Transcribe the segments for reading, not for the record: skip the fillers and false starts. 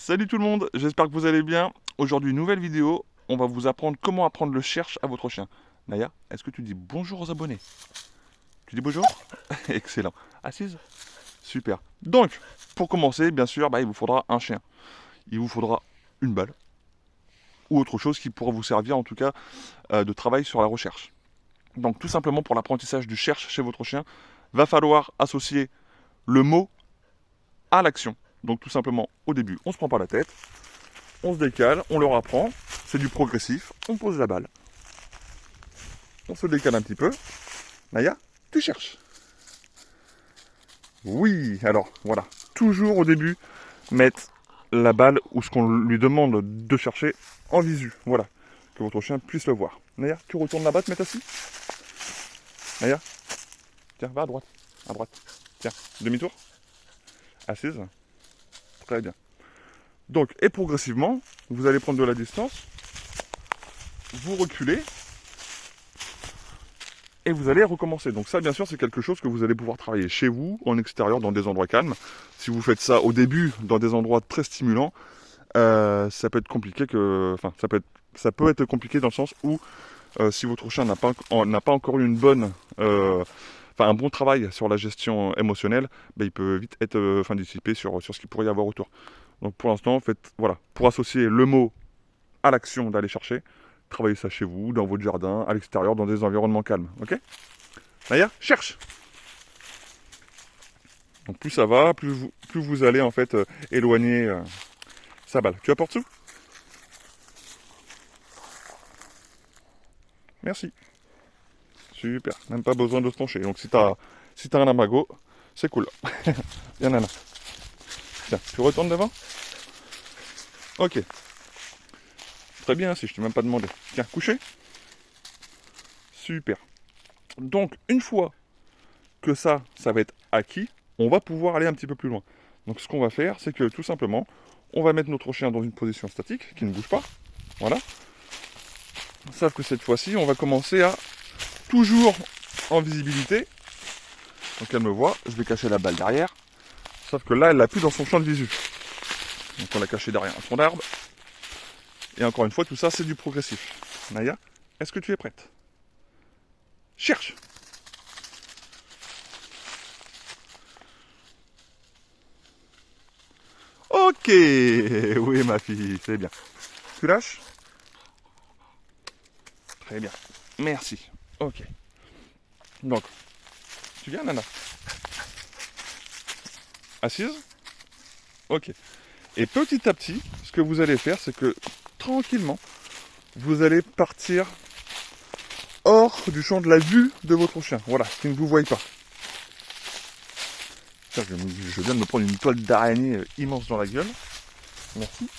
Salut tout le monde, j'espère que vous allez bien. Aujourd'hui, nouvelle vidéo, on va vous apprendre comment apprendre le cherche à votre chien. Naya, est-ce que tu dis bonjour aux abonnés? Tu dis bonjour? Excellent. Assise? Super. Donc, pour commencer, bien sûr, il vous faudra un chien. Il vous faudra une balle ou autre chose qui pourra vous servir en tout cas de travail sur la recherche. Donc tout simplement pour l'apprentissage du cherche chez votre chien, va falloir associer le mot à l'action. Donc tout simplement au début, on se prend pas la tête, on se décale, on leur apprend, c'est du progressif, on pose la balle, on se décale un petit peu. Naya, tu cherches. Oui, alors voilà, toujours au début, mettre la balle ou ce qu'on lui demande de chercher en visu, voilà, que votre chien puisse le voir. Naya, tu retournes la balle, te mettre assis. Naya, tiens, va à droite, tiens, demi-tour, assise, très bien. Donc, et progressivement, vous allez prendre de la distance, vous reculez, et vous allez recommencer. Donc ça, bien sûr, c'est quelque chose que vous allez pouvoir travailler chez vous, en extérieur, dans des endroits calmes. Si vous faites ça au début, dans des endroits très stimulants, ça peut être compliqué enfin, ça peut être compliqué dans le sens où si votre chien n'a pas encore eu un bon travail sur la gestion émotionnelle, il peut vite être dissipé sur ce qu'il pourrait y avoir autour. Donc pour l'instant, faites, voilà, pour associer le mot à l'action d'aller chercher, travaillez ça chez vous, dans votre jardin, à l'extérieur, dans des environnements calmes. Ok? Naya, cherche. Donc plus ça va, plus vous allez en fait éloigner sa balle. Tu apportes sous? Merci. Super. Même pas besoin de se pencher. Donc si t'as un amago, c'est cool. Bien Nana. Tiens, tu retournes devant? Ok. Très bien si je t'ai même pas demandé. Tiens, couché. Super. Donc une fois que ça va être acquis, on va pouvoir aller un petit peu plus loin. Donc ce qu'on va faire, c'est que tout simplement, on va mettre notre chien dans une position statique, qui ne bouge pas. Voilà. Sauf que cette fois-ci, on va commencer à toujours en visibilité. Donc elle me voit, je vais cacher la balle derrière. Sauf que là, elle l'a plus dans son champ de visu. Donc on l'a caché derrière un tronc d'arbre. Et encore une fois, tout ça, c'est du progressif. Naya, est-ce que tu es prête? Cherche! Ok! Oui, ma fille, c'est bien. Tu lâches? Très bien. Merci. Ok. Donc, tu viens, Nana? Assise? Ok. Et petit à petit, ce que vous allez faire, c'est que tranquillement, vous allez partir hors du champ de la vue de votre chien. Voilà, qui ne vous voit pas. Tiens, je viens de me prendre une toile d'araignée immense dans la gueule. Merci.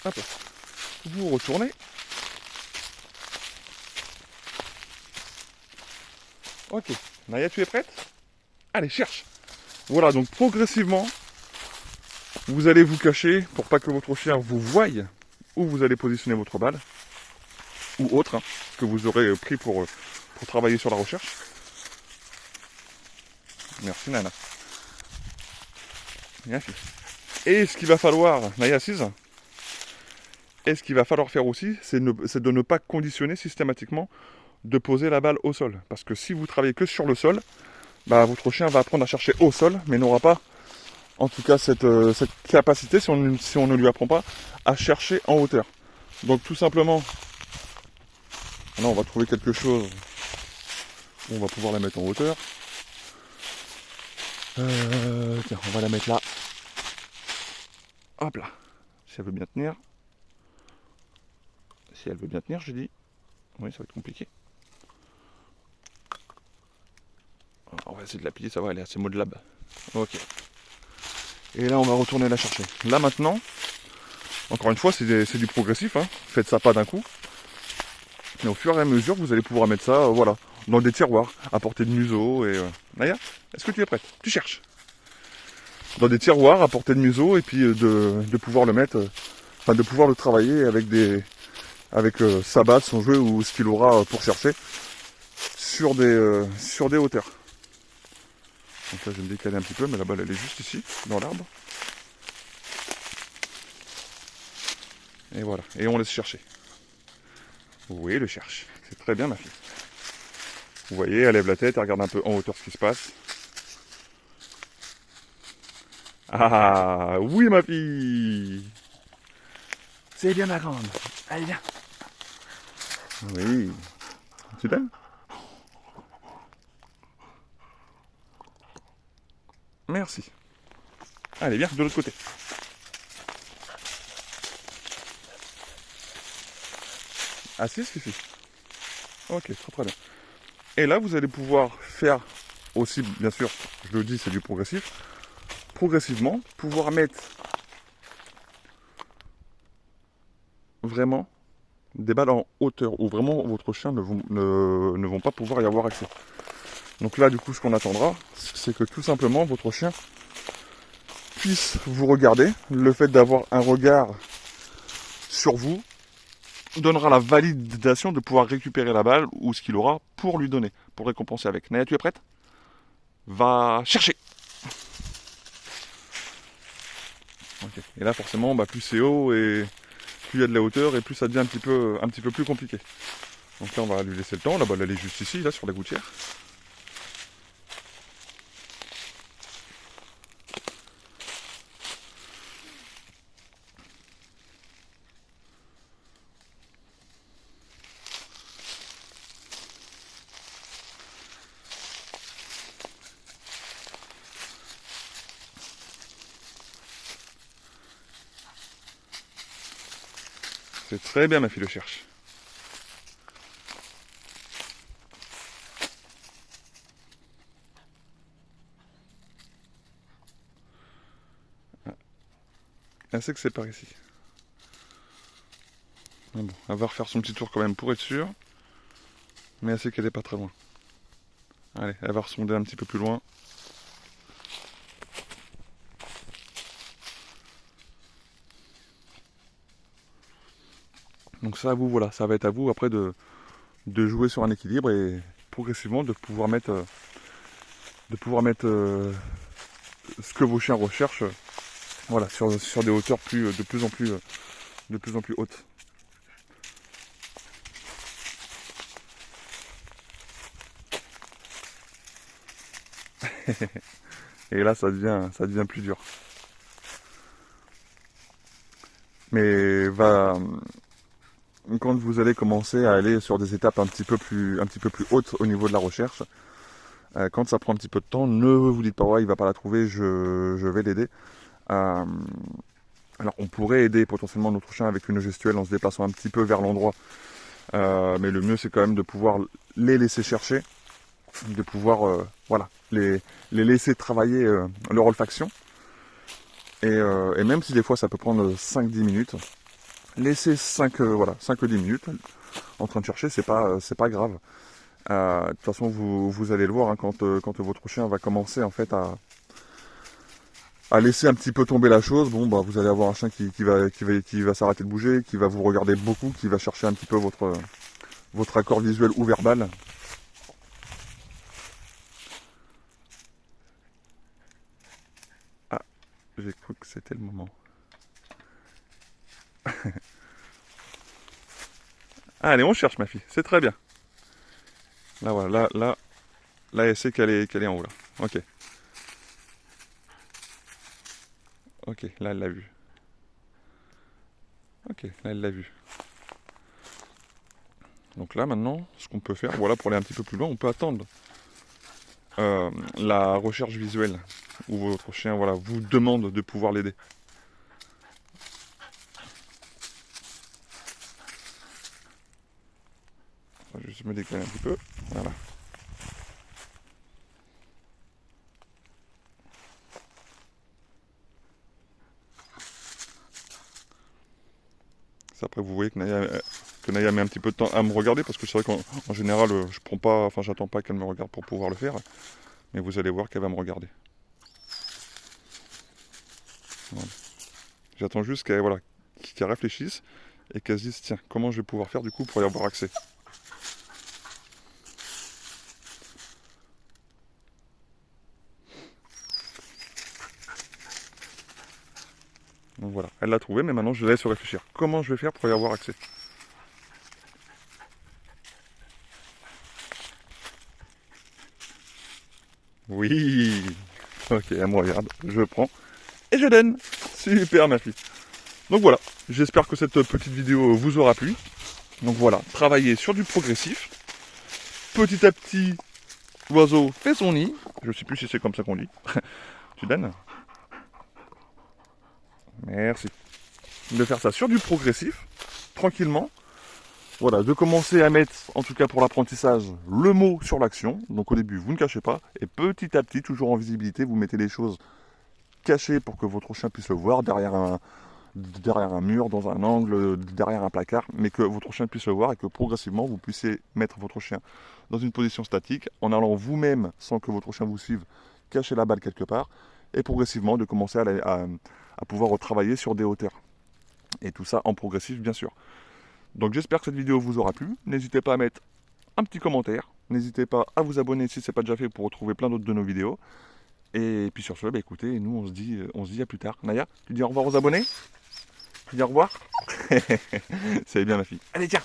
Hop. Vous retournez. Ok. Naya, tu es prête? Allez, cherche. Voilà, donc progressivement, vous allez vous cacher pour pas que votre chien vous voie où vous allez positionner votre balle ou autre que vous aurez pris pour travailler sur la recherche. Merci Nana. Merci. Et ce qu'il va falloir, Naya assise, et ce qu'il va falloir faire aussi, c'est de ne pas conditionner systématiquement de poser la balle au sol. Parce que si vous travaillez que sur le sol, votre chien va apprendre à chercher au sol, mais n'aura pas, en tout cas, cette capacité, si on ne lui apprend pas, à chercher en hauteur. Donc tout simplement, là on va trouver quelque chose où on va pouvoir la mettre en hauteur. Tiens, on va la mettre là. Hop là. Si elle veut bien tenir. Si elle veut bien tenir, j'ai dit. Oui, ça va être compliqué. Alors, on va essayer de la plier, ça va, elle est assez modelable. Ok. Et là, on va retourner la chercher. Là, maintenant, encore une fois, c'est du progressif. Hein. Faites ça pas d'un coup. Mais au fur et à mesure, vous allez pouvoir mettre ça, voilà, dans des tiroirs, à portée de museau. Et Naya, est-ce que tu es prête? Tu cherches. Dans des tiroirs, à portée de museau, et puis de pouvoir le mettre, de pouvoir le travailler avec sa batte, son jeu ou ce qu'il aura pour chercher sur des hauteurs. Donc là, je vais me décaler un petit peu, mais la balle, elle est juste ici, dans l'arbre. Et voilà, et on laisse chercher. Oui, elle le cherche. C'est très bien, ma fille. Vous voyez, elle lève la tête, elle regarde un peu en hauteur ce qui se passe. Ah, oui, ma fille. C'est bien, ma grande. Allez, viens. Oui. Tu t'aimes? Merci. Allez, viens, de l'autre côté. Assise, Fifi. Ok, très très bien. Et là, vous allez pouvoir faire aussi, bien sûr, je le dis, c'est du progressif. Progressivement, pouvoir mettre vraiment des balles en hauteur où vraiment votre chien ne vont pas pouvoir y avoir accès. Donc là, du coup, ce qu'on attendra, c'est que tout simplement votre chien puisse vous regarder. Le fait d'avoir un regard sur vous donnera la validation de pouvoir récupérer la balle ou ce qu'il aura pour lui donner, pour récompenser avec. Naya, tu es prête? Va chercher. Okay. Et là, forcément, plus c'est haut et plus il y a de la hauteur et plus ça devient un petit peu plus compliqué. Donc là, on va lui laisser le temps. La balle, elle est juste ici, là, sur la gouttière. C'est très bien, ma fille le cherche. Elle sait que c'est par ici. Mais bon, elle va refaire son petit tour quand même pour être sûr. Mais elle sait qu'elle n'est pas très loin. Allez, elle va ressonder un petit peu plus loin. Donc ça, voilà, ça va être à vous après de jouer sur un équilibre et progressivement de pouvoir mettre, ce que vos chiens recherchent, voilà, sur des hauteurs de plus en plus hautes. Et là, ça devient plus dur. Mais quand vous allez commencer à aller sur des étapes un petit peu plus hautes au niveau de la recherche, quand ça prend un petit peu de temps, ne vous dites pas ouais, il va pas la trouver, je vais l'aider. Alors on pourrait aider potentiellement notre chien avec une gestuelle en se déplaçant un petit peu vers l'endroit, mais le mieux c'est quand même de pouvoir les laisser chercher, de pouvoir les laisser travailler leur olfaction. Et même si des fois ça peut prendre 5-10 minutes, laisser 5-10 minutes en train de chercher, c'est pas grave. De toute façon, vous allez le voir, hein, quand votre chien va commencer en fait à laisser un petit peu tomber la chose, vous allez avoir un chien qui va s'arrêter de bouger, qui va vous regarder beaucoup, qui va chercher un petit peu votre accord visuel ou verbal. Ah, j'ai cru que c'était le moment. Allez, on cherche ma fille, c'est très bien. Là voilà, là elle sait qu'elle est en haut là. Ok. Ok, là elle l'a vu. Ok, là elle l'a vu. Donc là maintenant, ce qu'on peut faire, voilà, pour aller un petit peu plus loin, on peut attendre la recherche visuelle où votre chien vous demande de pouvoir l'aider. Je vais juste me décaler un petit peu. Voilà. Après vous voyez que Naya met un petit peu de temps à me regarder parce que c'est vrai qu'en général je prends pas, enfin j'attends pas qu'elle me regarde pour pouvoir le faire, mais vous allez voir qu'elle va me regarder. Voilà. J'attends juste qu'elle réfléchisse et qu'elle se dise tiens comment je vais pouvoir faire du coup pour y avoir accès. Donc voilà, elle l'a trouvé, mais maintenant je laisse réfléchir. Comment je vais faire pour y avoir accès? Oui. Ok, elle me regarde, je prends et je donne. Super ma fille. Donc voilà, j'espère que cette petite vidéo vous aura plu. Donc voilà, travailler sur du progressif. Petit à petit, l'oiseau fait son nid. Je sais plus si c'est comme ça qu'on dit. Tu donnes? Merci. De faire ça sur du progressif, tranquillement. Voilà, de commencer à mettre, en tout cas pour l'apprentissage, le mot sur l'action. Donc au début, vous ne cachez pas. Et petit à petit, toujours en visibilité, vous mettez les choses cachées pour que votre chien puisse le voir derrière un mur, dans un angle, derrière un placard, mais que votre chien puisse le voir et que progressivement, vous puissiez mettre votre chien dans une position statique, en allant vous-même, sans que votre chien vous suive, cacher la balle quelque part, et progressivement de commencer à pouvoir retravailler sur des hauteurs. Et tout ça en progressif, bien sûr. Donc j'espère que cette vidéo vous aura plu. N'hésitez pas à mettre un petit commentaire. N'hésitez pas à vous abonner si ce n'est pas déjà fait pour retrouver plein d'autres de nos vidéos. Et puis sur ce, bah écoutez, nous on se dit à plus tard. Naya, tu dis au revoir aux abonnés? Tu dis au revoir? C'est bien ma fille. Allez tiens.